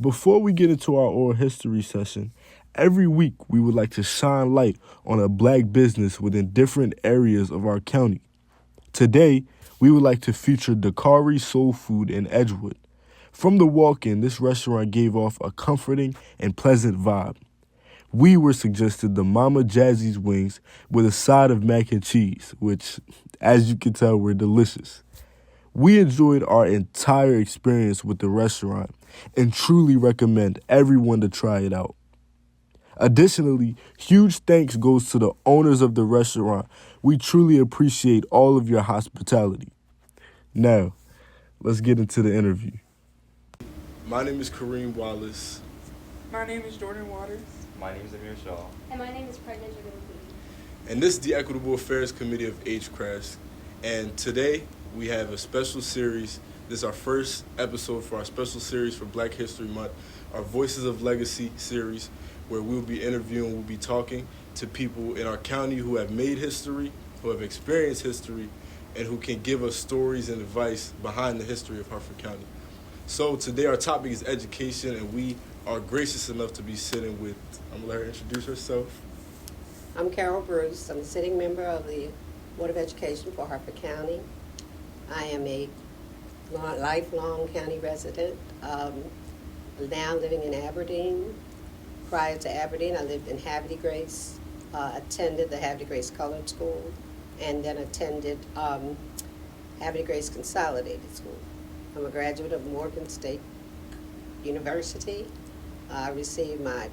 Before we get into our oral history session, every week we would like to shine light on a black business within different areas of our county. Today, we would like to feature Dakari Soul Food in Edgewood. From the walk-in, this restaurant gave off a comforting and pleasant vibe. We were suggested the Mama Jazzy's wings with a side of mac and cheese, which, as you can tell, were delicious. We enjoyed our entire experience with the restaurant and truly recommend everyone to try it out. Additionally, huge thanks goes to the owners of the restaurant. We truly appreciate all of your hospitality. Now, let's get into the interview. My name is Kareem Wallace. My name is Jordan Waters. My name is Amir Shaw. And my name is Pregnant Jagoti. And this is the Equitable Affairs Committee of HCRAS. And today, we have a special series. This is our first episode for our special series for Black History Month, our Voices of Legacy series, where we'll be interviewing, we'll be talking to people in our county who have made history, who have experienced history, and who can give us stories and advice behind the history of Harford County. So today our topic is education, and we are gracious enough to be sitting with, I'm gonna let her introduce herself. I'm Carol Bruce. I'm a sitting member of the Board of Education for Harford County. I am a lifelong county resident, now living in Aberdeen. Prior to Aberdeen, I lived in Havre de Grace, attended the Havre de Grace Colored School, and then attended Havre de Grace Consolidated School. I'm a graduate of Morgan State University. I received my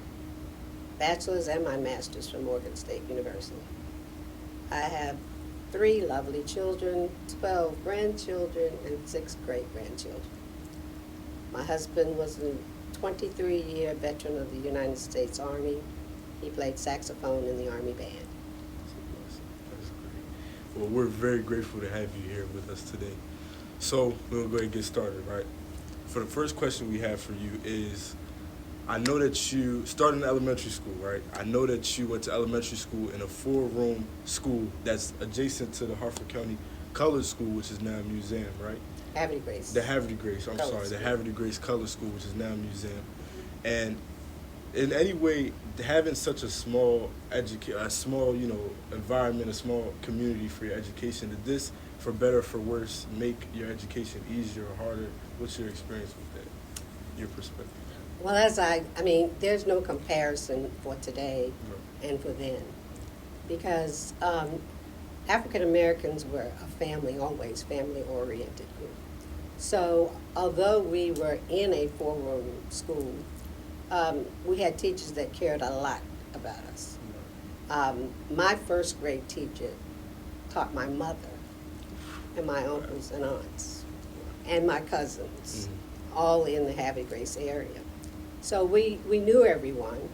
bachelor's and my master's from Morgan State University. I have 3 lovely children, 12 grandchildren, and 6 great-grandchildren. My husband was a 23-year veteran of the United States Army. He played saxophone in the Army band. That's great. Well, we're very grateful to have you here with us today. So we'll go ahead and get started, right? For the first question we have for you is, I know that you started in elementary school, right? I know that you went to elementary school in a 4-room school that's adjacent to the Harford County Colored School, which is now a museum, right? Havre de Grace. The Havre de Grace, I'm Colored sorry, the School. Havre de Grace Colored School, which is now a museum. And in any way, having such a small environment, a small community for your education, did this, for better or for worse, make your education easier or harder? What's your experience with that, your perspective? Well, there's no comparison for today and for then, because African Americans were a family, always family-oriented group. So although we were in a 4-room school, we had teachers that cared a lot about us. My first grade teacher taught my mother and my uncles and aunts and my cousins, all in the Havre de Grace area. So we knew everyone.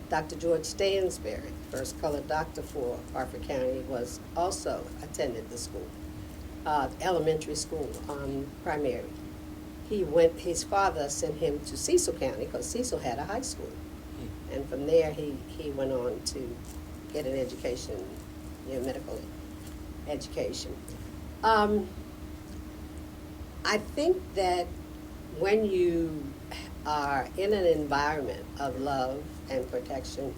Dr. George Stansberry, first colored doctor for Harford County, was also attended the school, elementary school, primary. His father sent him to Cecil County because Cecil had a high school. And from there he went on to get an education, medical education. I think that when you are in an environment of love and protection,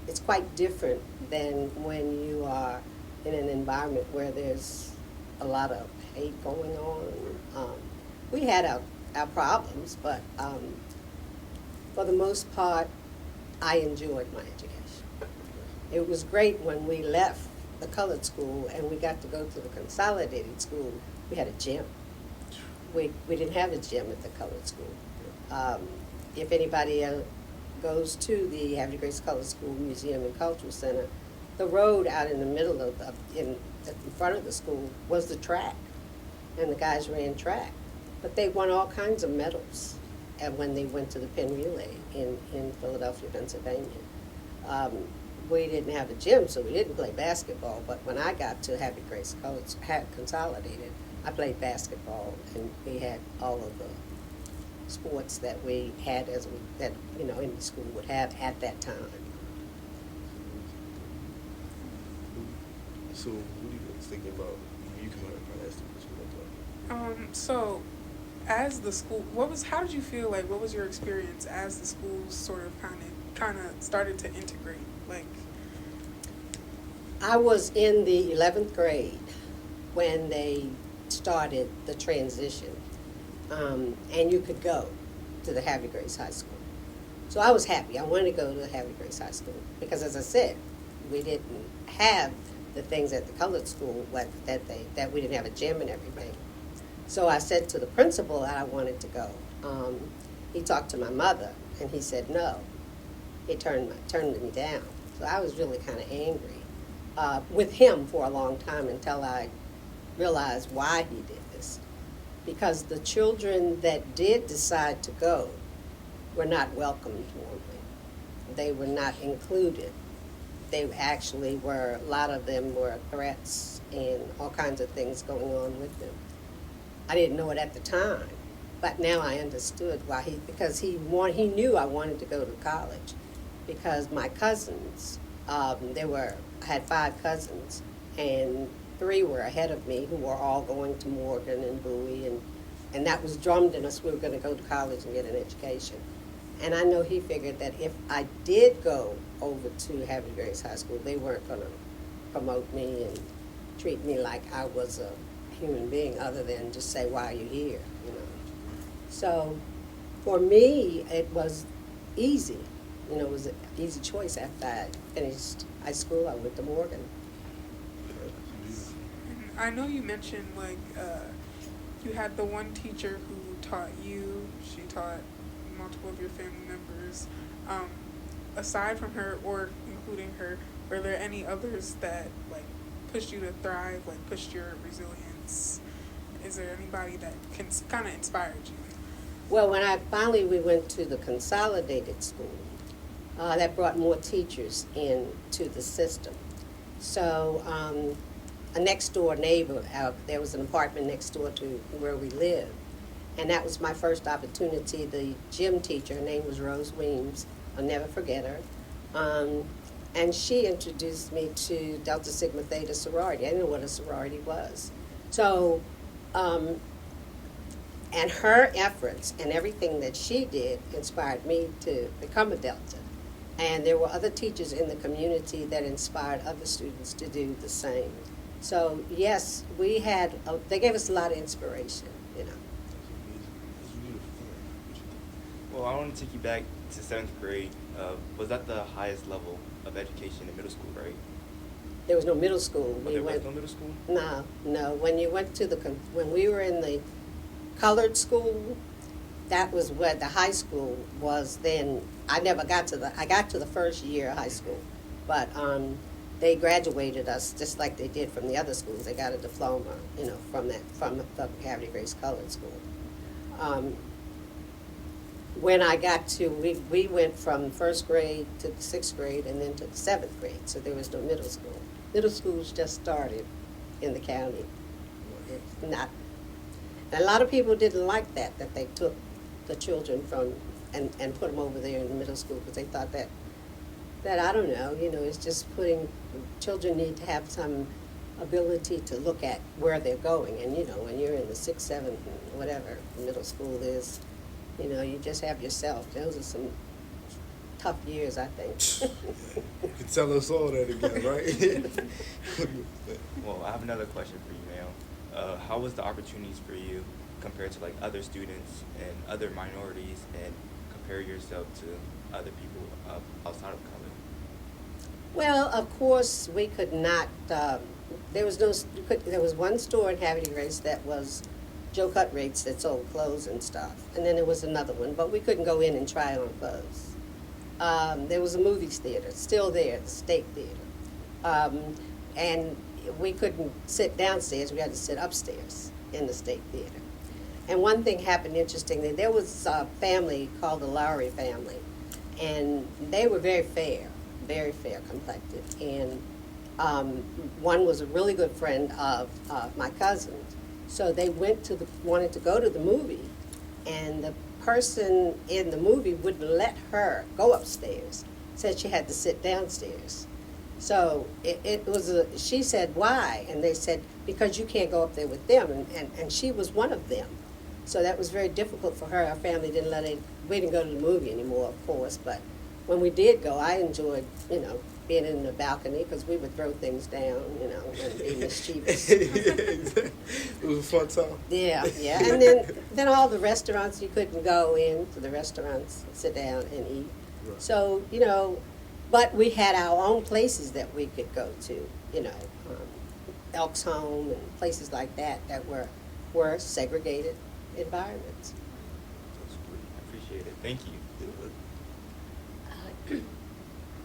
it's quite different than when you are in an environment where there's a lot of hate going on. We had our problems, but for the most part, I enjoyed my education. It was great when we left the colored school and we got to go to the consolidated school. We had a gym. We didn't have a gym at the colored school. If anybody goes to the Havre de Grace Colored School Museum and Cultural Center, the road out in the middle of in front of the school was the track, and the guys ran track. But they won all kinds of medals when they went to the Penn Relay in Philadelphia, Pennsylvania. We didn't have a gym, so we didn't play basketball. But when I got to Havre de Grace Consolidated, I played basketball, and we had all of the sports that we had in the school would have at that time. So what are you guys thinking about? You can ask the question. So as the school, how did you feel like, what was your experience as the school sort of kind of started to integrate? Like, I was in the 11th grade when they started the transition, and you could go to the Havre de Grace High School. So I was happy. I wanted to go to the Havre de Grace High School because, as I said, we didn't have the things at the colored school that we didn't have a gym and everything. So I said to the principal that I wanted to go. He talked to my mother, and he said no. He turned me down. So I was really kind of angry with him for a long time until I realized why he did this. Because the children that did decide to go were not welcomed warmly. They were not included. They actually were, a lot of them were threats and all kinds of things going on with them. I didn't know it at the time, but now I understood why because he knew I wanted to go to college, because my cousins, I had 5 cousins, and 3 were ahead of me who were all going to Morgan and Bowie, and that was drummed in us we were going to go to college and get an education. And I know he figured that if I did go over to Havre de Grace High School, they weren't going to promote me and treat me like I was a human being other than just say, why are you here, you know. So for me, it was easy. You know, it was an easy choice. After I finished high school, I went to Morgan. I know you mentioned, like, you had the one teacher who taught you, she taught multiple of your family members. Aside from her, or including her, were there any others that, like, pushed you to thrive, like, pushed your resilience? Is there anybody that kind of inspired you? Well, when we went to the consolidated school, that brought more teachers into the system. So a next door neighbor, there was an apartment next door to where we lived, and that was my first opportunity. The gym teacher, her name was Rose Weems, I'll never forget her, and she introduced me to Delta Sigma Theta sorority. I didn't know what a sorority was. So, and her efforts and everything that she did inspired me to become a Delta. And there were other teachers in the community that inspired other students to do the same. So yes, they gave us a lot of inspiration, you know. Well, I want to take you back to 7th grade. Was that the highest level of education in middle school, right? There was no middle school. Was no middle school? No. When you went to when we were in the colored school, that was where the high school was then. I got to the first year of high school, but they graduated us just like they did from the other schools. They got a diploma, you know, from the Havre de Grace Colored School. When I got to, we went from 1st grade to the 6th grade and then to the 7th grade, so there was no middle school. Middle schools just started in the county. It's not, and a lot of people didn't like that they took the children from and put them over there in the middle school, because they thought that I don't know, you know, it's just children need to have some ability to look at where they're going. And, you know, when you're in the 6th, 7th, whatever middle school is, you know, you just have yourself. Those are some tough years, I think. You can tell us all that again, right? Well, I have another question for you, ma'am. How was the opportunities for you compared to, like, other students and other minorities, and compare yourself to other people outside of color? Well, of course, we could not. There was one store in Havre de Grace that was Joe Cut Rates that sold clothes and stuff, and then there was another one, but we couldn't go in and try on clothes. There was a movies theater, still there, the State Theater, and we couldn't sit downstairs. We had to sit upstairs in the State Theater. And one thing happened interestingly. There was a family called the Lowry family, and they were very fair complected. And one was a really good friend of my cousin's. So they wanted to go to the movie, and the person in the movie wouldn't let her go upstairs. Said she had to sit downstairs. So she said, why? And they said, because you can't go up there with them, and she was one of them. So that was very difficult for her. Our family didn't let it, we didn't go to the movie anymore, of course, but when we did go, I enjoyed, being in the balcony because we would throw things down, and be mischievous. Yeah, exactly. It was a fun time. Yeah, yeah. And then all the restaurants, you couldn't go in to the restaurants, sit down and eat. Right. So, but we had our own places that we could go to, Elks Home and places like that were segregated environments. That's great. I appreciate it. Thank you.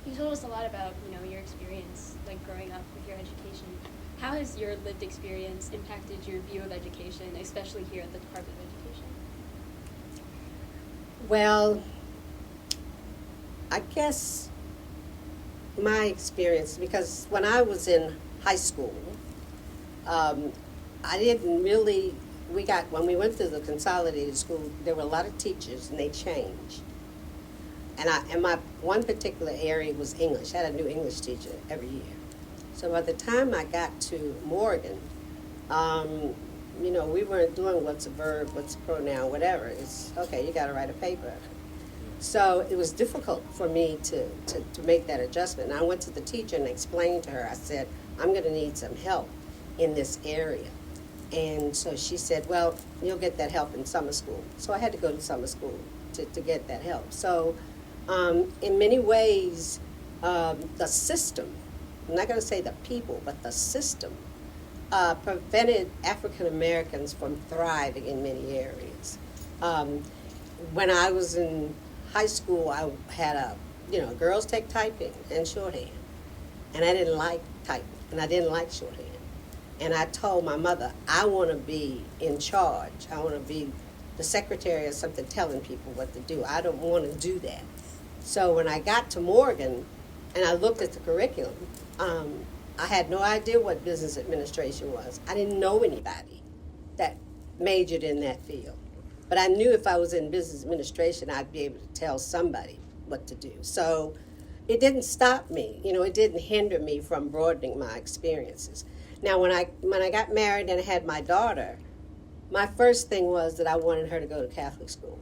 You told us a lot about, your experience, like growing up with your education. How has your lived experience impacted your view of education, especially here at the Department of Education? Well, I guess my experience, because when I was in high school, I didn't really, when we went to the consolidated school, there were a lot of teachers and they changed. And my one particular area was English. I had a new English teacher every year. So by the time I got to Morgan, we weren't doing what's a verb, what's a pronoun, whatever. It's, okay, you got to write a paper. So it was difficult for me to make that adjustment. And I went to the teacher and explained to her, I said, I'm going to need some help in this area. And so she said, well, you'll get that help in summer school. So I had to go to summer school to get that help. So in many ways, the system, I'm not going to say the people, but the system prevented African Americans from thriving in many areas. When I was in high school, I had girls take typing and shorthand. And I didn't like typing, and I didn't like shorthand. And I told my mother, I want to be in charge. I want to be the secretary or something telling people what to do. I don't want to do that. So when I got to Morgan and I looked at the curriculum, I had no idea what business administration was. I didn't know anybody that majored in that field. But I knew if I was in business administration, I'd be able to tell somebody what to do. So it didn't stop me. It didn't hinder me from broadening my experiences. Now, when I got married and I had my daughter, my first thing was that I wanted her to go to Catholic school.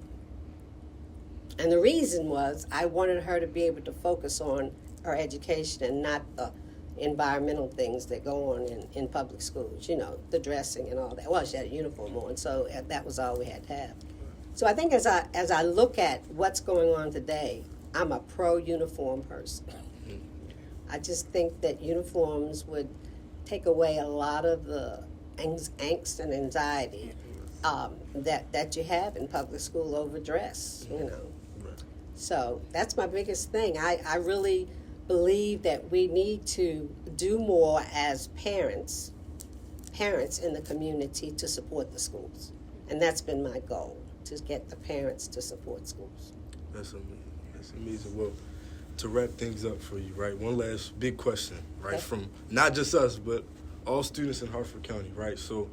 And the reason was I wanted her to be able to focus on her education and not the environmental things that go on in public schools, the dressing and all that. Well, she had a uniform on, so that was all we had to have. So I think as I look at what's going on today, I'm a pro-uniform person. I just think that uniforms would take away a lot of the angst and anxiety that you have in public school over dress, So that's my biggest thing. I really believe that we need to do more as parents in the community to support the schools. And that's been my goal, to get the parents to support schools. That's amazing. That's amazing. Well, to wrap things up for you, right? One last big question, right? Okay. From not just us, but all students in Hartford County, right? So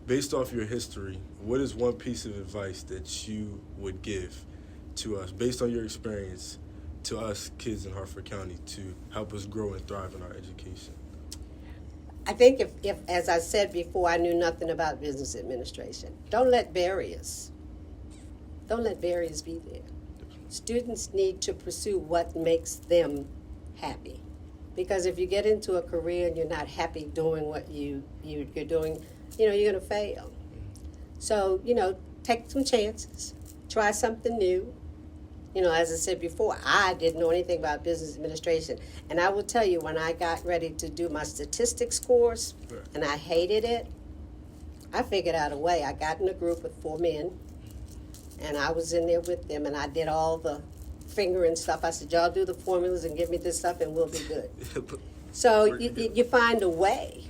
based off your history, what is one piece of advice that you would give to us, based on your experience, to us kids in Hartford County to help us grow and thrive in our education? I think if as I said before, I knew nothing about business administration, don't let barriers be there. Students need to pursue what makes them happy. Because if you get into a career and you're not happy doing what you're doing, you're going to fail. So, take some chances, try something new. As I said before, I didn't know anything about business administration. And I will tell you, when I got ready to do my statistics course, and I hated it, I figured out a way. I got in a group with 4 men, and I was in there with them, and I did all the fingering stuff. I said, y'all do the formulas and give me this stuff, and we'll be good. So you find a way.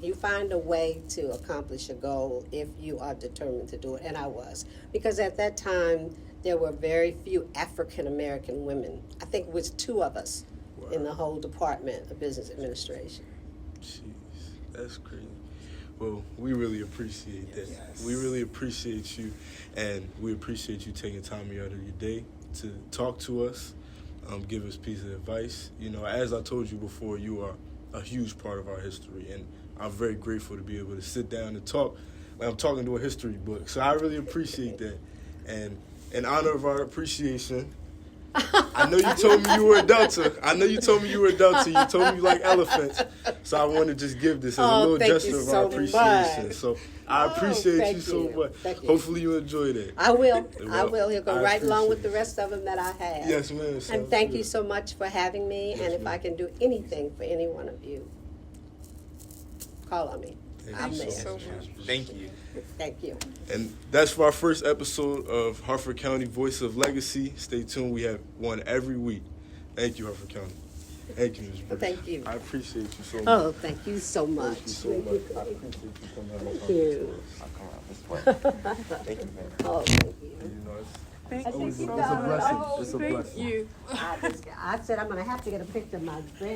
You find a way to accomplish a goal if you are determined to do it, and I was. Because at that time, there were very few African-American women. I think it was 2 of us in the whole Department of Business Administration. Jeez, that's crazy. Well, we really appreciate that. Yes. We really appreciate you, and we appreciate you taking time out of your day to talk to us, give us a piece of advice. As I told you before, you are a huge part of our history, and I'm very grateful to be able to sit down and talk like I'm talking to a history book. So I really appreciate that. And in honor of our appreciation, I know you told me you were a Delta. You told me you like elephants. So I want to just give this as a little thank gesture you of so our appreciation. much. So I appreciate thank you so you. much. Thank you. Hopefully you enjoy that. I will. I Well, will. He'll go I right along with the appreciate rest of them that I have. Yes, ma'am. And Sounds thank good. you so much for having me. Yes, And if ma'am. I can do anything for any one of you, call on me. Thank I'm you there. so much. Thank you. Thank you. And that's for our first episode of Hartford County Voice of Legacy. Stay tuned. We have one every week. Thank you, Hartford County. Thank you, Ms. Bruce. Thank you. I appreciate you so much. Oh, thank you so much. Thank you so much. I appreciate you coming out. Thank you. I'll come out this way. Thank you, man. Oh, thank you. You know, it's Thank always you it's a so much. blessing. It's a Thank blessing. you. I said I'm going to have to get a picture of my grand.